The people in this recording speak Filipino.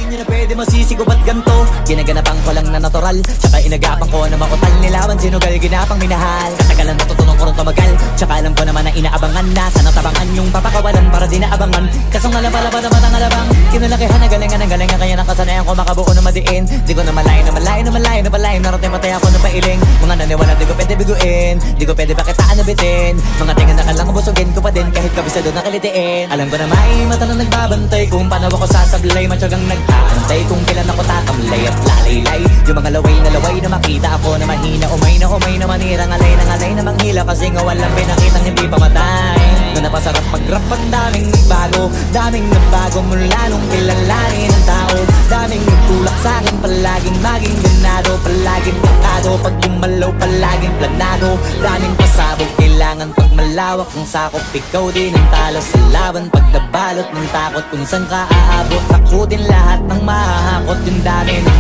nyo na pwede masisigo ba't ganto? Ginaganapan ko lang na natural, tsaka inagapan ko na makutal. Nilawan sinugal, ginapang minahal. Katagalan natutunan ko rin tumagal, tsaka alam ko naman na inaabangan na. Sana tabangan yung papakawalan para di naabangan. Kasong alabalaban naman ang alabang kinalakihan na galingan ng galingan. Kaya nakasanayan ko makabuo na madiin. Di ko na malayo na malayo na malayo na malayo. Narating patay ako ng pailing. Mga naniwala di ko pwede biguin, di ko pwede pakitaan na bitin. Mga tingan na kalang busugin ko pa din kahit kabisado na kalitiin. Alam ko na may mata na nagbabantay kung paano ako sasablay. Matyagang nag-aantay kung kailan ako tatamlay at lalaylay. Yung mga laway na makita ako na mahina. Umay na manirang alay na manghila. Kasi nga walang pinakitang hindi pamatay. Na napasarap mag-rap ang daming nagbago. Daming nagbago mula nung kilalanin ang tao. Daming nagtulak sa'kin palaging maging ganado. Palaging pakado pag gumalaw palaging planado. Daming pasabog kailangan pag malawak ang sakop. Ikaw din ang talo sa laban pag nabalot ng takot. Kung saan ka aabot ako din lahat ng mahahakot. Yung dami ng